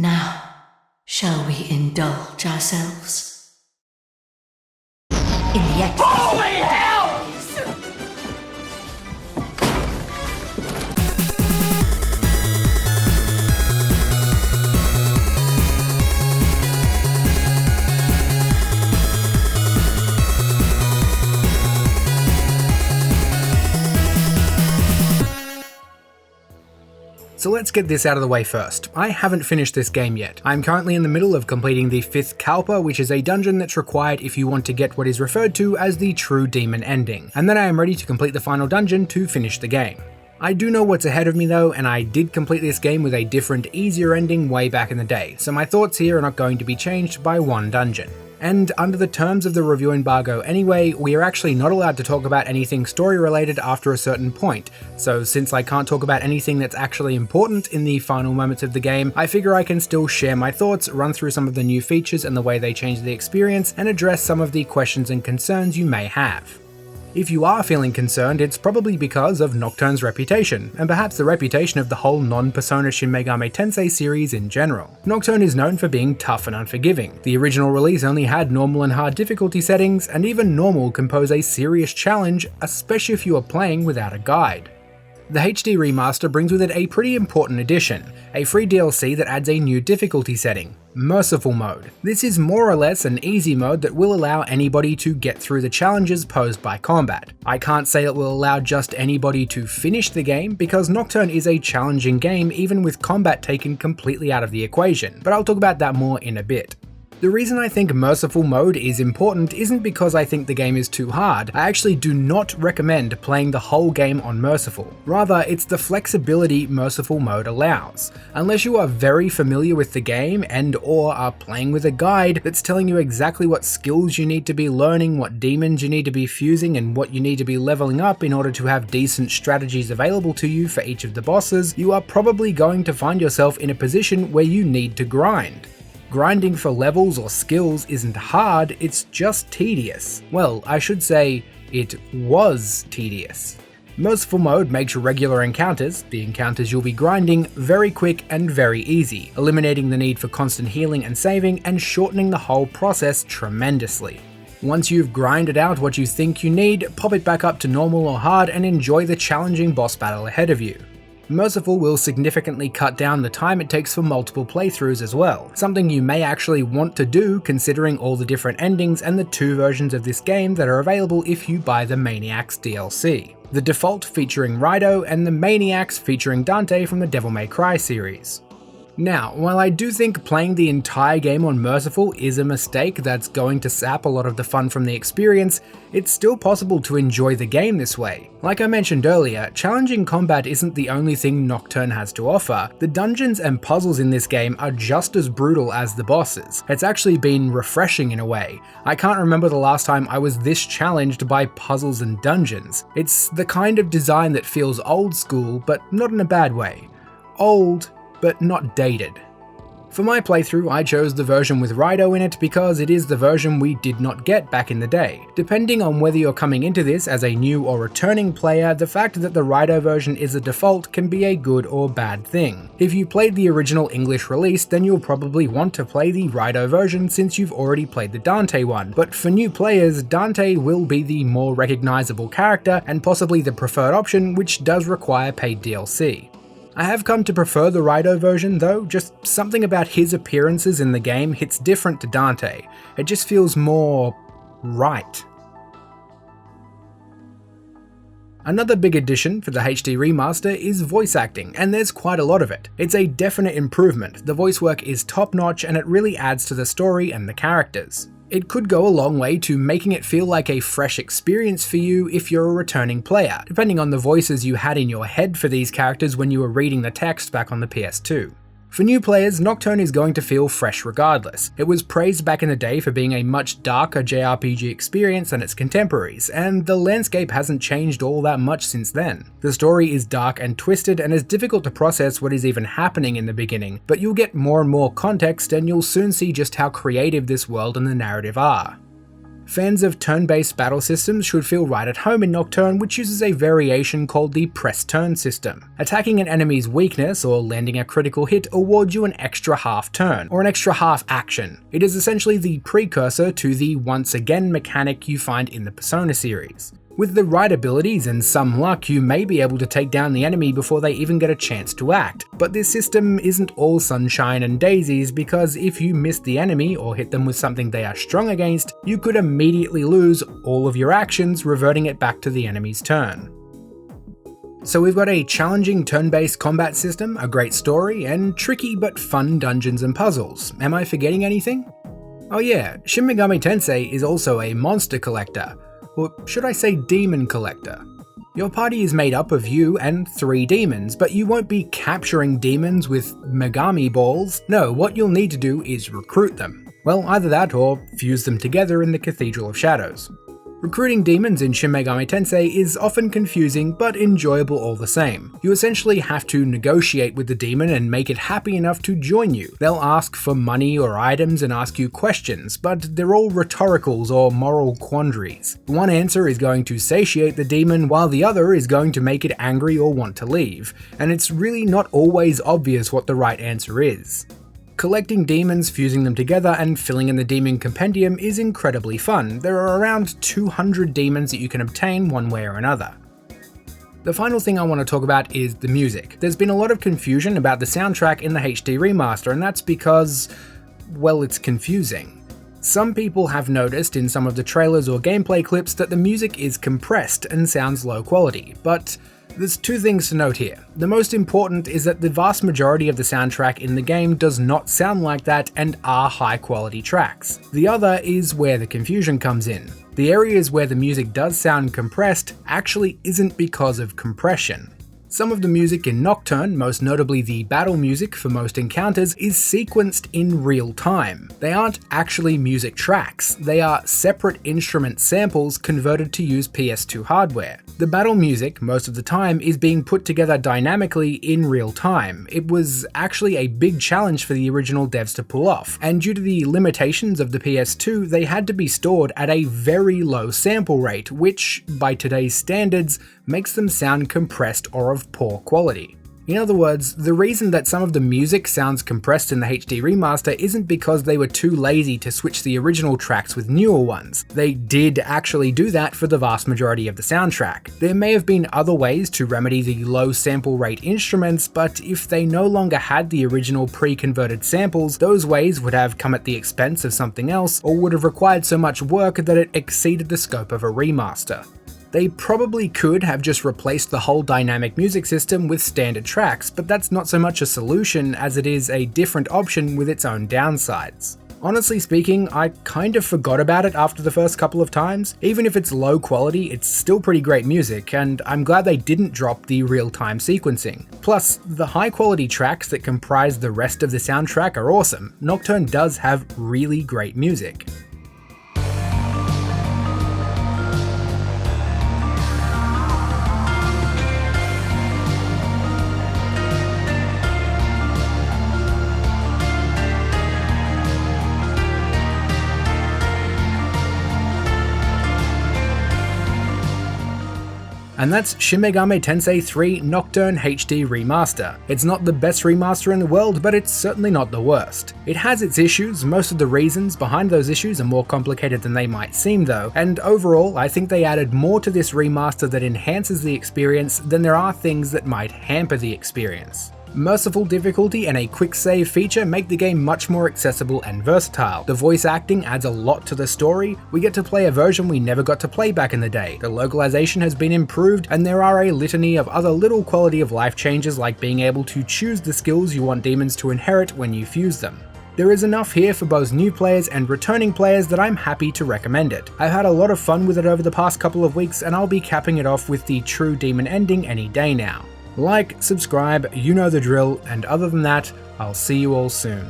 Now, shall we indulge ourselves? In the exercise. Holy hell! So let's get this out of the way first. I haven't finished this game yet. I'm currently in the middle of completing the 5th Kalpa, which is a dungeon that's required if you want to get what is referred to as the true demon ending, and then I am ready to complete the final dungeon to finish the game. I do know what's ahead of me though, and I did complete this game with a different, easier ending way back in the day, so my thoughts here are not going to be changed by one dungeon. And under the terms of the review embargo anyway, we are actually not allowed to talk about anything story related after a certain point, so since I can't talk about anything that's actually important in the final moments of the game, I figure I can still share my thoughts, run through some of the new features and the way they change the experience, and address some of the questions and concerns you may have. If you are feeling concerned, it's probably because of Nocturne's reputation, and perhaps the reputation of the whole non-Persona Shin Megami Tensei series in general. Nocturne is known for being tough and unforgiving. The original release only had normal and hard difficulty settings, and even normal can pose a serious challenge, especially if you are playing without a guide. The HD Remaster brings with it a pretty important addition, a free DLC that adds a new difficulty setting, Merciful mode. This is more or less an easy mode that will allow anybody to get through the challenges posed by combat. I can't say it will allow just anybody to finish the game, because Nocturne is a challenging game even with combat taken completely out of the equation, but I'll talk about that more in a bit. The reason I think Merciful mode is important isn't because I think the game is too hard. I actually do not recommend playing the whole game on Merciful. Rather, it's the flexibility Merciful mode allows. Unless you are very familiar with the game and/or are playing with a guide that's telling you exactly what skills you need to be learning, what demons you need to be fusing, and what you need to be leveling up in order to have decent strategies available to you for each of the bosses, you are probably going to find yourself in a position where you need to grind. Grinding for levels or skills isn't hard, it's just tedious. Well, I should say, it was tedious. Merciful mode makes regular encounters, the encounters you'll be grinding, very quick and very easy, eliminating the need for constant healing and saving and shortening the whole process tremendously. Once you've grinded out what you think you need, pop it back up to normal or hard and enjoy the challenging boss battle ahead of you. Merciful will significantly cut down the time it takes for multiple playthroughs as well, something you may actually want to do considering all the different endings and the 2 versions of this game that are available if you buy the Maniacs DLC. The default featuring Rido and the Maniacs featuring Dante from the Devil May Cry series. Now, while I do think playing the entire game on Merciful is a mistake that's going to sap a lot of the fun from the experience, it's still possible to enjoy the game this way. Like I mentioned earlier, challenging combat isn't the only thing Nocturne has to offer. The dungeons and puzzles in this game are just as brutal as the bosses. It's actually been refreshing in a way. I can't remember the last time I was this challenged by puzzles and dungeons. It's the kind of design that feels old school, but not in a bad way. Old, but not dated. For my playthrough, I chose the version with Rido in it because it is the version we did not get back in the day. Depending on whether you're coming into this as a new or returning player, the fact that the Rido version is a default can be a good or bad thing. If you played the original English release, then you'll probably want to play the Rido version since you've already played the Dante one, but for new players, Dante will be the more recognizable character and possibly the preferred option, which does require paid DLC. I have come to prefer the Rido version though, just something about his appearances in the game hits different to Dante. It just feels more right. Another big addition for the HD Remaster is voice acting, and there's quite a lot of it. It's a definite improvement, the voice work is top notch and it really adds to the story and the characters. It could go a long way to making it feel like a fresh experience for you if you're a returning player, depending on the voices you had in your head for these characters when you were reading the text back on the PS2. For new players, Nocturne is going to feel fresh regardless. It was praised back in the day for being a much darker JRPG experience than its contemporaries, and the landscape hasn't changed all that much since then. The story is dark and twisted and is difficult to process what is even happening in the beginning, but you'll get more and more context and you'll soon see just how creative this world and the narrative are. Fans of turn-based battle systems should feel right at home in Nocturne, which uses a variation called the press turn system. Attacking an enemy's weakness or landing a critical hit awards you an extra half turn, or an extra half action. It is essentially the precursor to the once again mechanic you find in the Persona series. With the right abilities and some luck, you may be able to take down the enemy before they even get a chance to act. But this system isn't all sunshine and daisies, because if you miss the enemy or hit them with something they are strong against, you could immediately lose all of your actions, reverting it back to the enemy's turn. So we've got a challenging turn-based combat system, a great story, and tricky but fun dungeons and puzzles. Am I forgetting anything? Oh yeah, Shin Megami Tensei is also a monster collector. Or should I say demon collector? Your party is made up of you and 3 demons, but you won't be capturing demons with Megami balls. No, what you'll need to do is recruit them. Well, either that or fuse them together in the Cathedral of Shadows. Recruiting demons in Shin Megami Tensei is often confusing but enjoyable all the same. You essentially have to negotiate with the demon and make it happy enough to join you. They'll ask for money or items and ask you questions, but they're all rhetoricals or moral quandaries. One answer is going to satiate the demon while the other is going to make it angry or want to leave, and it's really not always obvious what the right answer is. Collecting demons, fusing them together, and filling in the demon compendium is incredibly fun. There are around 200 demons that you can obtain one way or another. The final thing I want to talk about is the music. There's been a lot of confusion about the soundtrack in the HD remaster, and that's because, well, it's confusing. Some people have noticed in some of the trailers or gameplay clips that the music is compressed and sounds low quality, but there's 2 things to note here. The most important is that the vast majority of the soundtrack in the game does not sound like that and are high quality tracks. The other is where the confusion comes in. The areas where the music does sound compressed actually isn't because of compression. Some of the music in Nocturne, most notably the battle music for most encounters, is sequenced in real time. They aren't actually music tracks, they are separate instrument samples converted to use PS2 hardware. The battle music, most of the time, is being put together dynamically in real time. It was actually a big challenge for the original devs to pull off, and due to the limitations of the PS2, they had to be stored at a very low sample rate, which, by today's standards, makes them sound compressed or of poor quality. In other words, the reason that some of the music sounds compressed in the HD remaster isn't because they were too lazy to switch the original tracks with newer ones. They did actually do that for the vast majority of the soundtrack. There may have been other ways to remedy the low sample rate instruments, but if they no longer had the original pre-converted samples, those ways would have come at the expense of something else or would have required so much work that it exceeded the scope of a remaster. They probably could have just replaced the whole dynamic music system with standard tracks, but that's not so much a solution as it is a different option with its own downsides. Honestly speaking, I kind of forgot about it after the first couple of times. Even if it's low quality, it's still pretty great music, and I'm glad they didn't drop the real-time sequencing. Plus, the high-quality tracks that comprise the rest of the soundtrack are awesome. Nocturne does have really great music. And that's Shin Megami Tensei 3 Nocturne HD Remaster. It's not the best remaster in the world, but it's certainly not the worst. It has its issues, most of the reasons behind those issues are more complicated than they might seem though, and overall I think they added more to this remaster that enhances the experience than there are things that might hamper the experience. Merciful difficulty and a quick save feature make the game much more accessible and versatile. The voice acting adds a lot to the story, we get to play a version we never got to play back in the day, the localization has been improved, and there are a litany of other little quality of life changes like being able to choose the skills you want demons to inherit when you fuse them. There is enough here for both new players and returning players that I'm happy to recommend it. I've had a lot of fun with it over the past couple of weeks and I'll be capping it off with the true demon ending any day now. Like, subscribe, you know the drill, and other than that, I'll see you all soon.